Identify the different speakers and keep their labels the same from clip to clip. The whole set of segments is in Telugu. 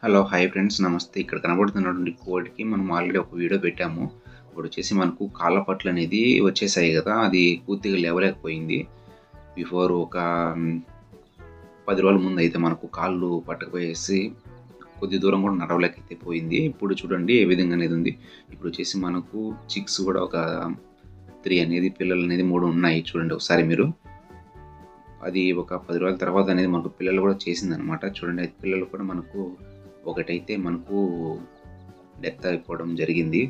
Speaker 1: హలో హాయ్ ఫ్రెండ్స్ నమస్తే. ఇక్కడ కనబడుతున్నటువంటి కోడికి మనం ఆల్రెడీ ఒక వీడియో పెట్టాము. ఇప్పుడొచ్చేసి మనకు కాళ్ళ పట్లు అనేది వచ్చేసాయి గదా! అది పూర్తిగా లేవలేకపోయింది. బిఫోర్ ఒక 10 రోజుల ముందయితే మనకు కాళ్ళు పట్టకపోయేసి కొద్ది దూరం కూడా నడవలేకైతే పోయింది. ఇప్పుడు చూడండి ఏ విధంగా అనేది ఉంది. ఇప్పుడొచ్చేసి మనకు చిక్స్ కూడా ఒక 3 అనేది పిల్లలనేది 3 ఉన్నాయి చూడండి ఒకసారి మీరు. అది ఒక 10 రోజుల తర్వాత అనేది మనకు పిల్లలు కూడా చేసిందనమాట. చూడండి పిల్లలు కూడా మనకు ఒకటైతే మనకు డెత్ అయిపోవడం జరిగింది.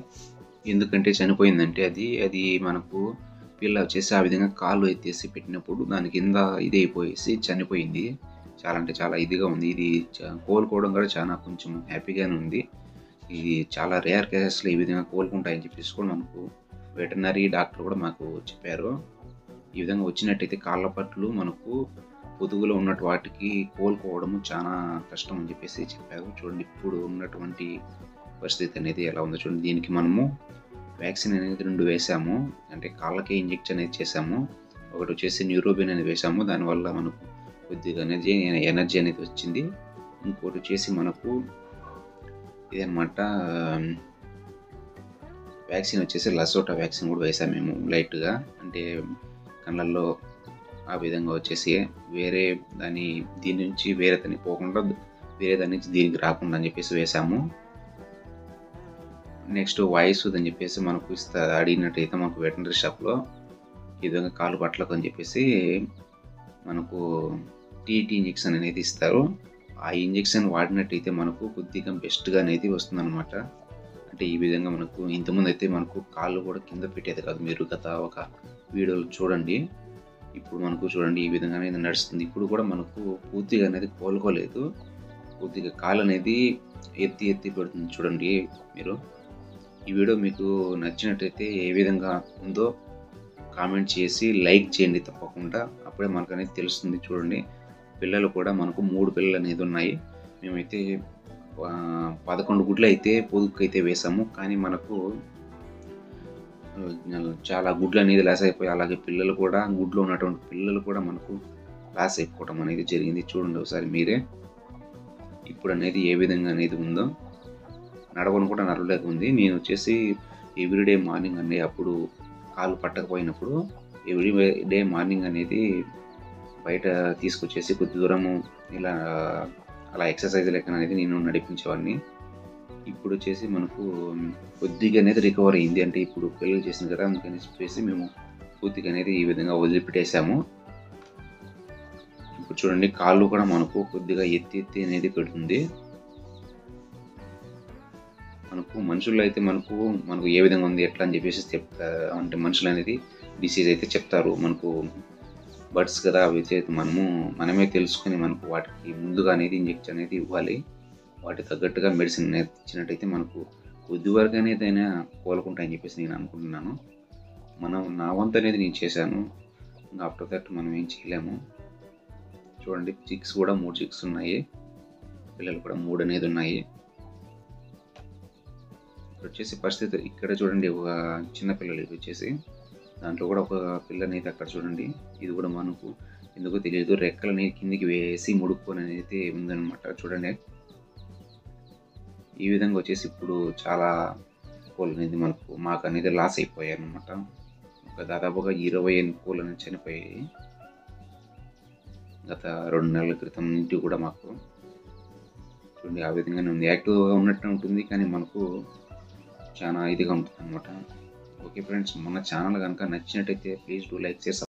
Speaker 1: ఎందుకంటే చనిపోయిందంటే అది మనకు పిల్ల వచ్చేసి ఆ విధంగా కాళ్ళు ఎత్తేసి పెట్టినప్పుడు దాని కింద ఇదైపోయేసి చనిపోయింది. చాలా అంటే చాలా ఇదిగా ఉంది. ఇది కోలుకోవడం కూడా చాలా కొంచెం హ్యాపీగానే ఉంది. ఇది చాలా రేర్ కేసెస్‌లో ఈ విధంగా కోలుకుంటాయని చెప్పేసి కూడా మనకు వెటర్నరీ డాక్టర్ కూడా మాకు చెప్పారు. ఈ విధంగా వచ్చినట్టయితే కాళ్ళ పట్లు మనకు పొదుగులో ఉన్నటు వాటికి కోలుకోవడము చాలా కష్టం అని చెప్పేసి చెప్పారు. చూడండి ఇప్పుడు ఉన్నటువంటి పరిస్థితి అనేది ఎలా ఉందో చూడండి. దీనికి మనము వ్యాక్సిన్ అనేది 2 వేసాము. అంటే కాళ్ళకి ఇంజెక్షన్ అనేది చేసాము. ఒకటి వచ్చేసి న్యూరోబిన్ అనేది వేసాము. దానివల్ల మనకు కొద్దిగా ఎనర్జీ అనేది వచ్చింది. ఇంకోటి వచ్చేసి మనకు ఇదనమాట వ్యాక్సిన్ వచ్చేసి లసోటా వ్యాక్సిన్ కూడా వేసాము మేము లైట్‌గా. అంటే కళ్ళల్లో ఆ విధంగా వచ్చేసి దీని నుంచి వేరే దానికి పోకుండా వేరే దాని నుంచి దీనికి రాకుండా అని చెప్పేసి వేసాము. నెక్స్ట్ వాయిసూద్ అని చెప్పేసి మనకు అడిగినట్టయితే మనకు వెటర్నరీ షాప్‌లో ఈ విధంగా కాలు పట్లకు అని చెప్పేసి మనకు టీటీ ఇంజెక్షన్ అనేది ఇస్తారు. ఆ ఇంజెక్షన్ వాడినట్టయితే మనకు కొద్దిగా బెస్ట్‌గా అనేది వస్తుందన్నమాట. అంటే ఈ విధంగా మనకు ఇంతకుముందు అయితే మనకు కాళ్ళు కూడా కింద పెట్టేది కాదు. మీరు గత ఒక వీడియోలో చూడండి. ఇప్పుడు మనకు చూడండి ఈ విధంగా అనేది నడుస్తుంది. ఇప్పుడు కూడా మనకు పూర్తిగా అనేది కోలుకోలేదు. కొద్దిగా కాలు అనేది ఎత్తి పెడుతుంది చూడండి మీరు. ఈ వీడియో మీకు నచ్చినట్టయితే ఏ విధంగా ఉందో కామెంట్ చేసి లైక్ చేయండి తప్పకుండా. అప్పుడే మనకు అనేది తెలుస్తుంది చూడండి. పిల్లలు కూడా మనకు 3 పిల్లలు అనేది ఉన్నాయి. మేమైతే 11 గుడ్లు అయితే పొదుగుకైతే వేసాము. కానీ మనకు చాలా గుడ్లు అనేది లాస్ అయిపోయి అలాగే పిల్లలు కూడా గుడ్లో ఉన్నటువంటి పిల్లలు కూడా మనకు లాస్ అయిపోవడం అనేది జరిగింది. చూడండి ఒకసారి మీరే. ఇప్పుడు అనేది ఏ విధంగా అనేది ఉందో నడవను కూడా నడవలేక ఉంది. నేను వచ్చేసి ఎవ్రీడే మార్నింగ్ అండి అప్పుడు కాళ్ళు పట్టకపోయినప్పుడు ఎవ్రీడే మార్నింగ్ అనేది బయట తీసుకొచ్చేసి కొద్ది దూరము ఇలా అలా ఎక్సర్సైజ్ లెక్కన అనేది నేను నడిపించేవాడిని. ఇప్పుడు వచ్చేసి మనకు కొద్దిగా అనేది రికవర్ అయింది. అంటే ఇప్పుడు పిల్లలు చేసింది కదా అందుకని చెప్పేసి మేము పూర్తిగా అనేది ఈ విధంగా వదిలిపెట్టేసాము. ఇప్పుడు చూడండి కాళ్ళు కూడా మనకు కొద్దిగా ఎత్తి అనేది పెడుతుంది. మనకు మనుషుల్లో అయితే మనకు ఏ విధంగా ఉంది ఎట్లా అని చెప్పేసి అంటే మనుషులు అనేది డిసీజ్ అయితే చెప్తారు. మనకు బర్డ్స్ కదా అవి మనమే తెలుసుకొని మనకు వాటికి ముందుగా అనేది ఇంజెక్షన్ అనేది ఇవ్వాలి. వాటికి తగ్గట్టుగా మెడిసిన్ అనేది ఇచ్చినట్టయితే మనకు కొద్ది వరకు అనేది అయినా కోలుకుంటాయని చెప్పేసి నేను అనుకుంటున్నాను. నా వంతు అనేది నేను చేశాను. ఇంకా ఆఫ్టర్ దట్ మనం ఏం చేయలేము. చూడండి చిక్స్ కూడా 3 చిక్స్ ఉన్నాయి. పిల్లలు కూడా 3 అనేది ఉన్నాయి. ఇక్కడ వచ్చేసి పరిస్థితి ఇక్కడ చూడండి ఒక చిన్న పిల్లలు ఇది వచ్చేసి దాంట్లో కూడా ఒక పిల్ల అనేది అక్కడ చూడండి. ఇది కూడా మనకు ఎందుకో తెలియదు రెక్కలని కిందికి వేసి ముడుక్కొని అయితే ఉందన్నమాట. చూడండి ఈ విధంగా వచ్చేసి ఇప్పుడు చాలా కోళ్ళు అనేది మాకు అనేది లాస్ అయిపోయాయి అన్నమాట. దాదాపుగా 28 కోళ్ళు అనేది చనిపోయాయి గత 2 నెలల క్రితం నుండి కూడా మాకు. చూడండి ఆ విధంగానే ఉంది. యాక్టివ్గా ఉన్నట్టు ఉంటుంది కానీ మనకు చాలా ఇదిగా ఉంటుంది అనమాట. ఓకే ఫ్రెండ్స్, మన ఛానల్ కనుక నచ్చినట్టయితే ప్లీజ్ డూ లైక్ చేసి